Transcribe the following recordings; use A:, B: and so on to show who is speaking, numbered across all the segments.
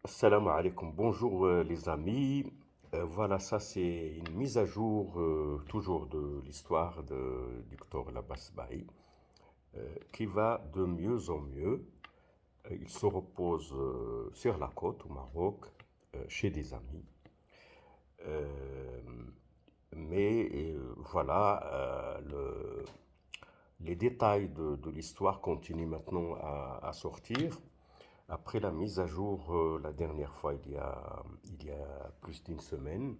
A: Salam alaikum, bonjour les amis. Voilà, ça c'est une mise à jour toujours de l'histoire de Docteur Labasbaï qui va de mieux en mieux. Il se repose sur la côte au Maroc chez des amis. Euh, mais voilà, les détails de l'histoire continuent maintenant à sortir. Après la mise à jour la dernière fois, il y a plus d'une semaine,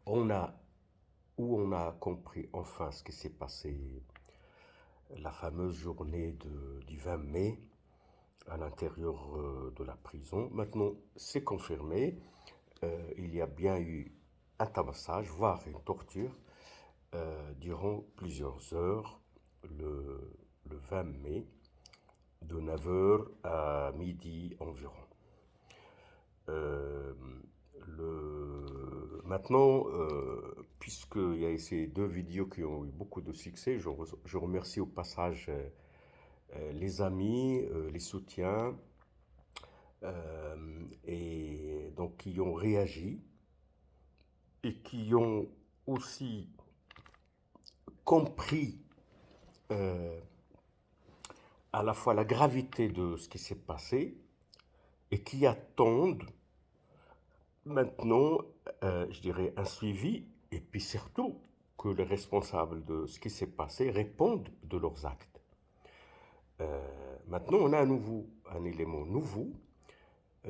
A: on a, on a compris enfin ce qui s'est passé la fameuse journée du 20 mai à l'intérieur de la prison. Maintenant, c'est confirmé, il y a bien eu un tabassage, voire une torture, durant plusieurs heures le 20 mai, de 9 heures à midi environ. Euh, Maintenant, puisqu'il y a ces deux vidéos qui ont eu beaucoup de succès, je remercie au passage les amis, les soutiens, et donc qui ont réagi et qui ont aussi compris euh, à la fois la gravité de ce qui s'est passé et qui attendent maintenant, je dirais, un suivi, et puis surtout que les responsables de ce qui s'est passé répondent de leurs actes. Maintenant, on a un élément nouveau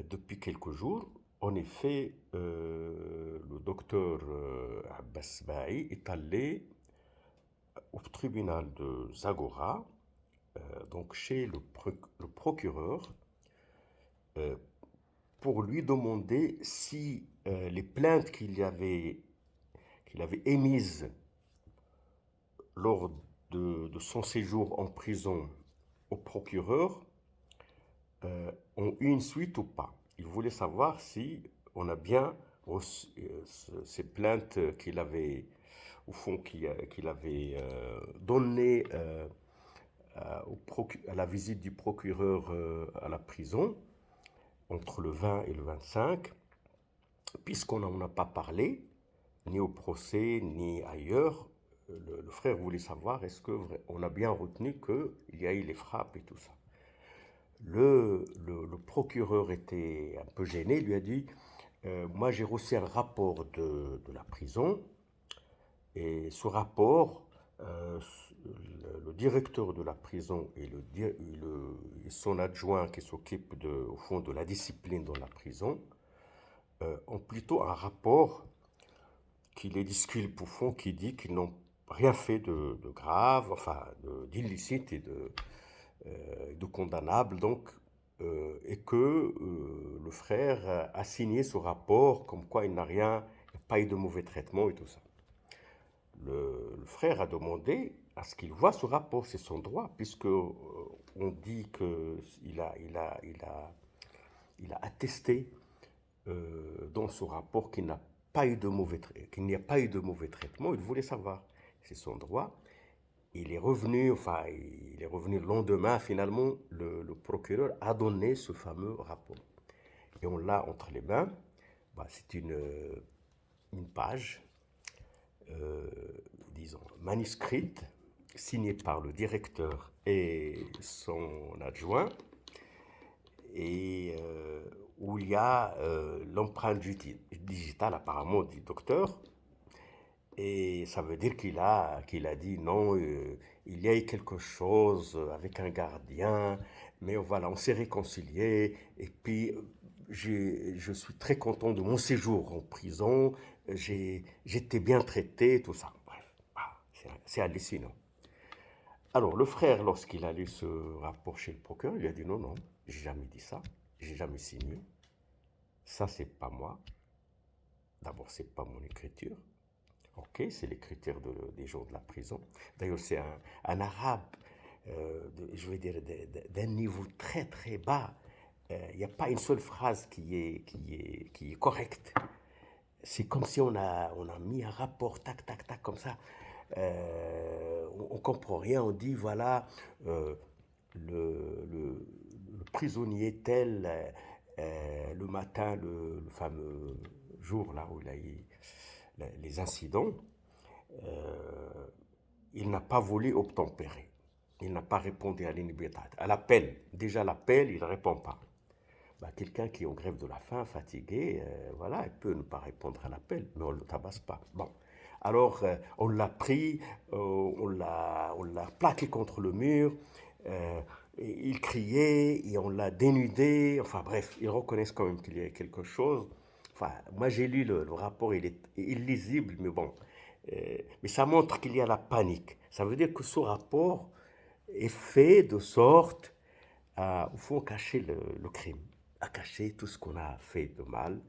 A: depuis quelques jours. En effet, le docteur Abbas Baï est allé au tribunal de Zagora, donc chez le procureur, euh, pour lui demander si les plaintes qu'il avait émises lors de son séjour en prison au procureur ont eu une suite ou pas. Il voulait savoir si on a bien reçu ces plaintes qu'il avait, au fond, qu'il avait données à la visite du procureur à la prison entre le 20 et le 25, puisqu'on n'en a pas parlé, ni au procès, ni ailleurs. Le frère voulait savoir est-ce qu'on a bien retenu qu'il y a eu les frappes et tout ça. Le procureur était un peu gêné, il lui a dit moi j'ai reçu un rapport de la prison, et ce rapport, le directeur de la prison et son adjoint qui s'occupe au fond de la discipline dans la prison ont plutôt un rapport qui les disculpe au fond, qui dit qu'ils n'ont rien fait de grave, enfin d'illicite et de condamnable, donc, et que le frère a signé ce rapport comme quoi il n'a rien, pas eu de mauvais traitement et tout ça. Le frère a demandé à ce qu'il voit ce rapport, c'est son droit, puisque on dit qu'il a attesté dans ce rapport qu'il n'y a pas eu de mauvais traitement. Il voulait savoir, c'est son droit. Il est revenu le lendemain, finalement, le procureur a donné ce fameux rapport. Et on l'a entre les mains. Bah, c'est une page, euh, disons, manuscrite, signée par le directeur et son adjoint, et où il y a l'empreinte digitale apparemment du docteur. Et ça veut dire qu'il a dit non, il y a eu quelque chose avec un gardien, mais voilà, on s'est réconcilié. Et puis, je suis très content de mon séjour en prison. J'étais bien traité, tout ça. Bref, c'est hallucinant. Alors, le frère, lorsqu'il a lu ce rapport chez le procureur, il a dit non, non, j'ai jamais dit ça, j'ai jamais signé. Ça, c'est pas moi. D'abord, c'est pas mon écriture. Ok, c'est l'écriture des gens de la prison. D'ailleurs, c'est un arabe, je vais dire, d'un niveau très très bas. Il n'y a pas une seule phrase qui est correcte. C'est comme si on a mis un rapport, tac, tac, tac, comme ça. On ne comprend rien. On dit, voilà, le prisonnier tel le matin, le fameux jour là où il a eu les incidents, euh, il n'a pas voulu obtempérer. Il n'a pas répondu à l'inhibitat. À l'appel, déjà l'appel, il ne répond pas. Bah, quelqu'un qui est en grève de la faim, fatigué, voilà, il peut ne pas répondre à l'appel, mais on ne le tabasse pas. Bon. Alors, on l'a pris, on l'a plaqué contre le mur, euh, et il criait, et on l'a dénudé. Enfin bref, ils reconnaissent quand même qu'il y a quelque chose. Enfin, moi j'ai lu le rapport, il est illisible, mais bon. Mais ça montre qu'il y a la panique. Ça veut dire que ce rapport est fait de sorte à, au fond, cacher le crime, à cacher tout ce qu'on a fait de mal.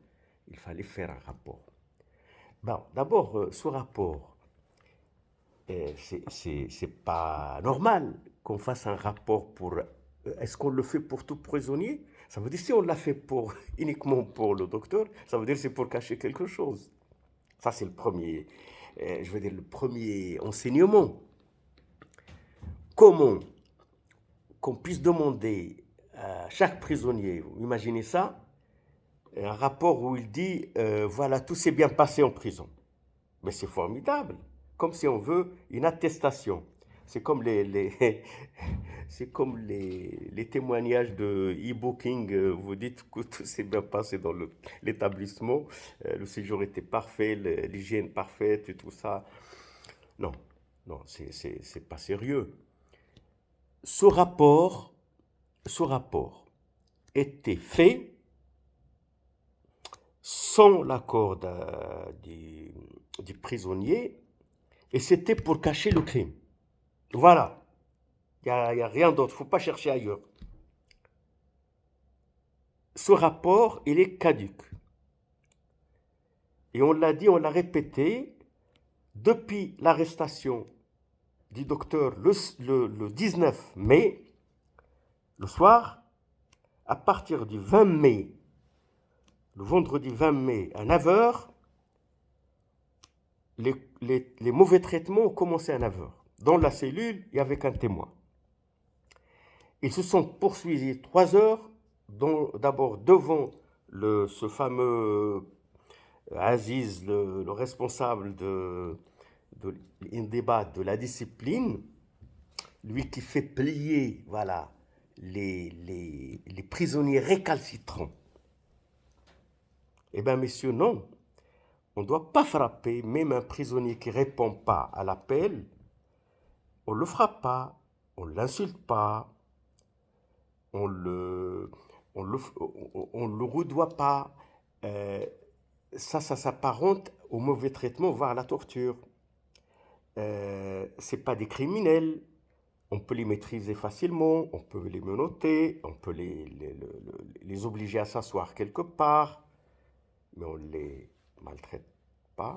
A: Il fallait faire un rapport. Bon, d'abord, ce rapport, c'est pas normal qu'on fasse un rapport pour. Est-ce qu'on le fait pour tout prisonnier? Ça veut dire si on l'a fait pour uniquement pour le docteur, ça veut dire c'est pour cacher quelque chose. Ça c'est le premier, je veux dire le premier enseignement. Comment qu'on puisse demander à chaque prisonnier, vous imaginez ça, un rapport où il dit voilà, tout s'est bien passé en prison. Mais c'est formidable, comme si on veut une attestation. C'est comme c'est comme les témoignages de e-booking. Vous dites que tout s'est bien passé dans l'établissement, le séjour était parfait, l'hygiène parfaite et tout ça. Non, non, c'est pas sérieux. Ce rapport, ce rapport était fait sans l'accord du prisonnier et c'était pour cacher le crime. Voilà, il y a rien d'autre, il ne faut pas chercher ailleurs. Ce rapport, il est caduc. Et on l'a dit, on l'a répété, depuis l'arrestation du docteur le 19 mai, le soir, à partir du 20 mai, le vendredi 20 mai à 9 heures, les mauvais traitements ont commencé à 9 heures. Dans la cellule, il y avait qu'un témoin. Ils se sont poursuivis 3 heures, d'abord devant ce fameux Aziz, le responsable de débat de la discipline, lui qui fait plier voilà, les prisonniers récalcitrants. Eh bien, messieurs, non. On ne doit pas frapper même un prisonnier qui ne répond pas à l'appel. On ne le frappe pas, on ne l'insulte pas, on le, on le redoit pas. Euh, ça s'apparente au mauvais traitement, voire à la torture. C'est pas des criminels. On peut les maîtriser facilement, on peut les menotter, on peut les obliger à s'asseoir quelque part, mais on ne les maltraite pas,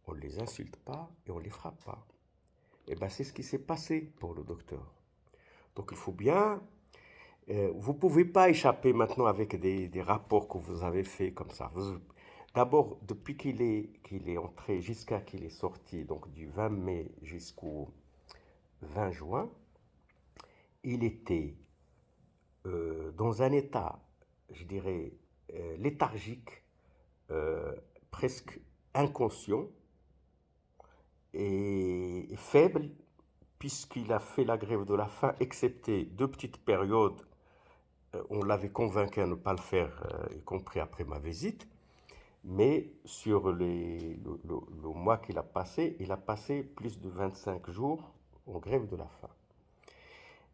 A: on ne les insulte pas et on ne les frappe pas. Et bien c'est ce qui s'est passé pour le docteur. Donc il faut bien. Vous ne pouvez pas échapper maintenant avec des rapports que vous avez faits comme ça. D'abord, depuis qu'il est entré jusqu'à qu'il est sorti, donc du 20 mai jusqu'au 20 juin, il était dans un état, je dirais, léthargique, presque inconscient et faible, puisqu'il a fait la grève de la faim, excepté 2 petites périodes. On l'avait convaincu à ne pas le faire, y compris après ma visite. Mais sur le mois qu'il a passé, il a passé plus de 25 jours en grève de la faim.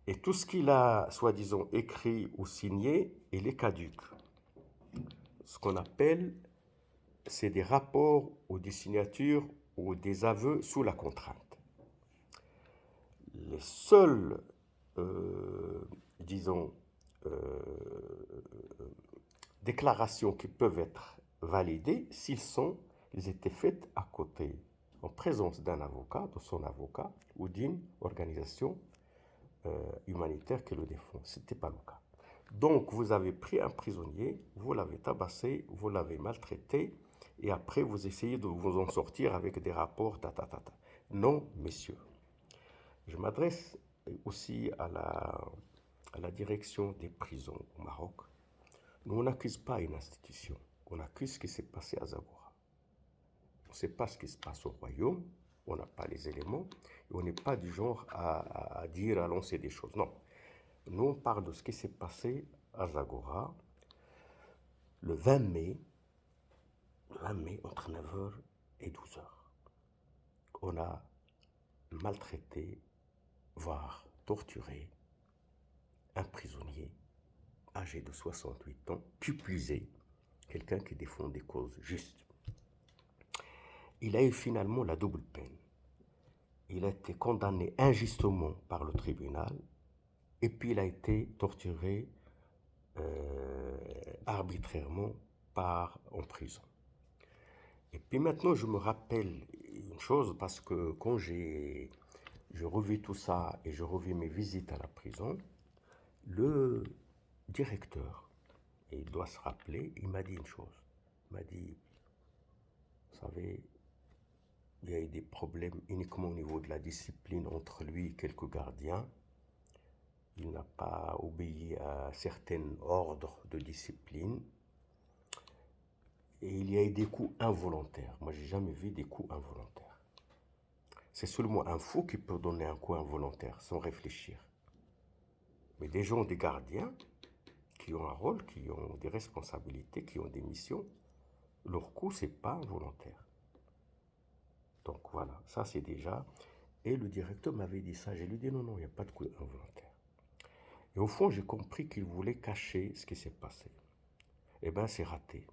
A: Et tout ce qu'il a, soi-disant, écrit ou signé, il est caduc. Ce qu'on appelle, c'est des rapports ou des signatures ou des aveux sous la contrainte. Les seules, disons, déclarations qui peuvent être validées ils étaient faites à côté, en présence d'un avocat, de son avocat ou d'une organisation humanitaire qui le défend. Ce n'était pas le cas. Donc vous avez pris un prisonnier, vous l'avez tabassé, vous l'avez maltraité, et après vous essayez de vous en sortir avec des rapports, Non, messieurs. Je m'adresse aussi à la direction des prisons au Maroc. Nous, on n'accuse pas une institution. On accuse ce qui s'est passé à Zagora. On ne sait pas ce qui se passe au royaume. On n'a pas les éléments. Et on n'est pas du genre à dire, à lancer des choses. Non. Nous, on parle de ce qui s'est passé à Zagora le 20 mai, entre 9h et 12h. On a maltraité, voire torturé un prisonnier âgé de 68 ans, puplisé, quelqu'un qui défend des causes justes. Il a eu finalement la double peine. Il a été condamné injustement par le tribunal et puis il a été torturé arbitrairement en prison. Et puis maintenant, je me rappelle une chose parce que quand je revis tout ça et je revis mes visites à la prison, le directeur, et il doit se rappeler, il m'a dit une chose. Il m'a dit, vous savez, il y a eu des problèmes uniquement au niveau de la discipline entre lui et quelques gardiens. Il n'a pas obéi à certains ordres de discipline. Et il y a eu des coups involontaires. Moi, j'ai jamais vu des coups involontaires. C'est seulement un fou qui peut donner un coup involontaire sans réfléchir. Mais des gens, des gardiens, qui ont un rôle, qui ont des responsabilités, qui ont des missions, leur coup, c'est pas involontaire. Donc voilà, ça c'est déjà... Et le directeur m'avait dit ça. J'ai lui dit non, il n'y a pas de coup involontaire. Et au fond, j'ai compris qu'il voulait cacher ce qui s'est passé. Eh bien, c'est raté.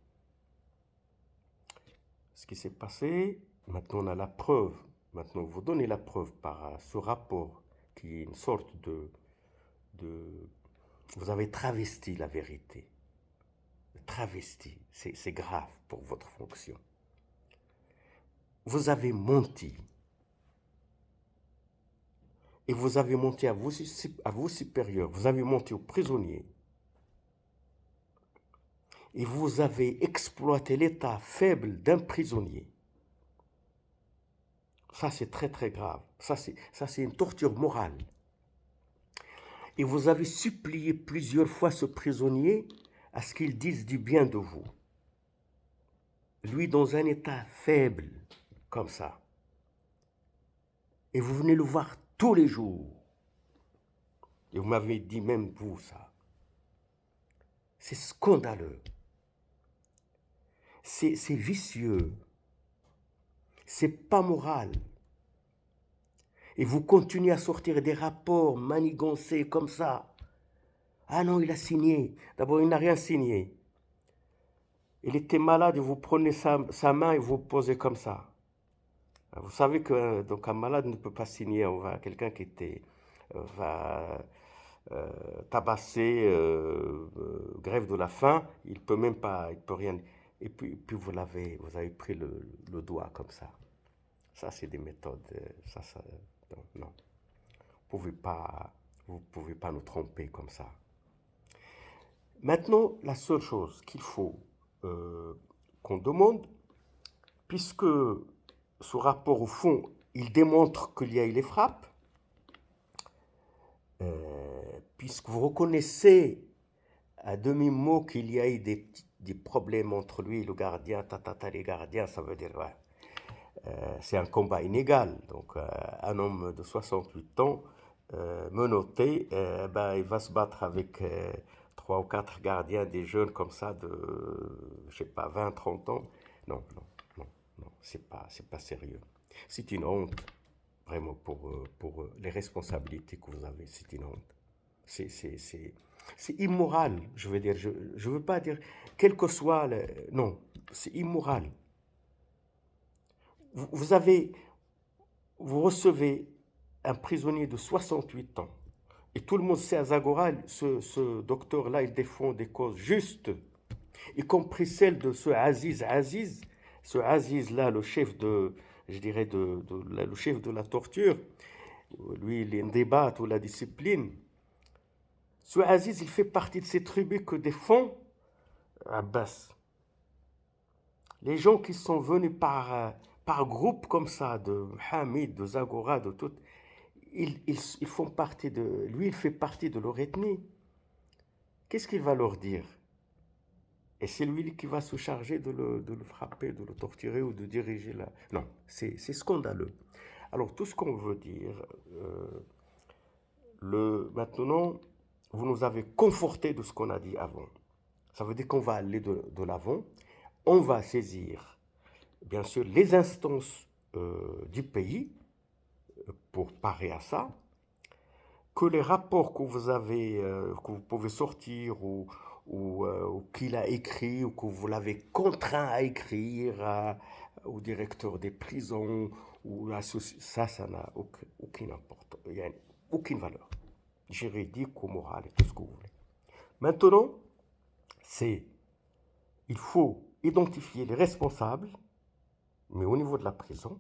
A: Ce qui s'est passé, maintenant on a la preuve. Maintenant, vous donnez la preuve par ce rapport qui est une sorte de vous avez travesti la vérité. Travesti, c'est grave pour votre fonction. Vous avez menti. Et vous avez menti à vos supérieurs. Vous avez menti aux prisonniers. Et vous avez exploité l'état faible d'un prisonnier. Ça, c'est très, très grave. Ça, c'est une torture morale. Et vous avez supplié plusieurs fois ce prisonnier à ce qu'il dise du bien de vous. Lui, dans un état faible, comme ça. Et vous venez le voir tous les jours. Et vous m'avez dit même vous, ça. C'est scandaleux. C'est vicieux. C'est pas moral. Et vous continuez à sortir des rapports manigancés comme ça. Ah non, il a signé. D'abord, il n'a rien signé. Il était malade et vous prenez sa main et vous posez comme ça. Vous savez que donc un malade ne peut pas signer. On va quelqu'un qui était va tabassé, grève de la faim. Il peut même pas, il peut rien. Et puis vous avez pris le doigt comme ça. Ça c'est des méthodes. Ça non. Vous pouvez pas nous tromper comme ça. Maintenant, la seule chose qu'il faut qu'on demande, puisque ce rapport au fond, il démontre qu'il y a eu les frappes, puisque vous reconnaissez à demi-mot qu'il y a eu des problèmes entre lui et le gardien, les gardiens, ça veut dire, ouais, c'est un combat inégal. Donc, un homme de 68 ans, menotté, il va se battre avec 3 ou 4 gardiens, des jeunes comme ça de, je sais pas, 20, 30 ans. Non, c'est pas sérieux. C'est une honte, vraiment, pour les responsabilités que vous avez, c'est une honte. C'est immoral, je veux dire. Je ne veux pas dire, quel que soit le... Non, c'est immoral. Vous recevez un prisonnier de 68 ans. Et tout le monde sait à Zagora, ce docteur-là, il défend des causes justes, y compris celle de ce Aziz. Ce Aziz-là, le chef de, je dirais, le chef de la torture, lui, il est en débat ou la discipline. Ce Aziz, il fait partie de ces tribus que défend Abbas. Les gens qui sont venus par groupe comme ça, de Hamid, de Zagora, de tout, ils font partie de... Lui, il fait partie de leur ethnie. Qu'est-ce qu'il va leur dire? Et c'est lui qui va se charger de le frapper, de le torturer ou de diriger la... Non, c'est scandaleux. Alors, tout ce qu'on veut dire, maintenant, vous nous avez conforté de ce qu'on a dit avant. Ça veut dire qu'on va aller de l'avant. On va saisir, bien sûr, les instances du pays pour parer à ça. Que les rapports que vous avez, que vous pouvez sortir ou qu'il a écrit ou que vous l'avez contraint à écrire au directeur des prisons ou ça n'a aucune importance, il y a aucune valeur juridique ou morale et tout ce que vous voulez. Maintenant, il faut identifier les responsables, mais au niveau de la prison.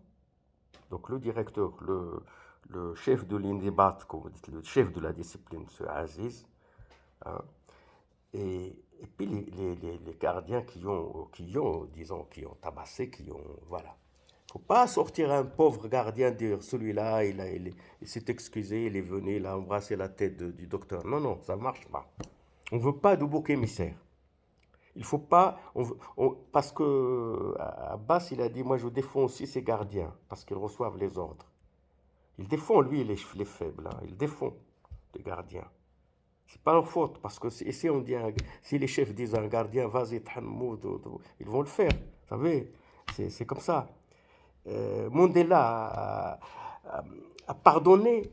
A: Donc le directeur, le chef de l'INDEBAT, comme vous dites, le chef de la discipline, M. Aziz, hein, et puis les gardiens qui ont tabassé, voilà. Il ne faut pas sortir un pauvre gardien, dire celui-là, il s'est excusé, il est venu, il a embrassé la tête du docteur. Non, non, ça ne marche pas. On ne veut pas de bouc émissaire. Il faut pas, parce que Abbas, il a dit, moi je défends aussi ces gardiens, parce qu'ils reçoivent les ordres. Il défend, lui, les faibles, hein. Il défend les gardiens. C'est pas leur faute, parce que si on dit, si les chefs disent à un gardien, vas-y, ils vont le faire. Vous savez, c'est comme ça. Mandela a pardonné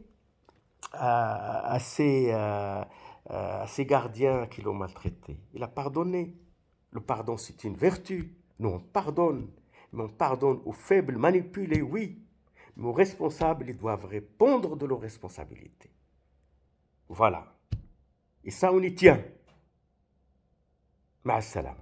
A: à ces gardiens qui l'ont maltraité. Il a pardonné. Le pardon, c'est une vertu. Nous, on pardonne. Mais on pardonne aux faibles, manipulés, oui. Mais aux responsables, ils doivent répondre de leurs responsabilités. Voilà. Et ça, on y tient. Ma'as salam.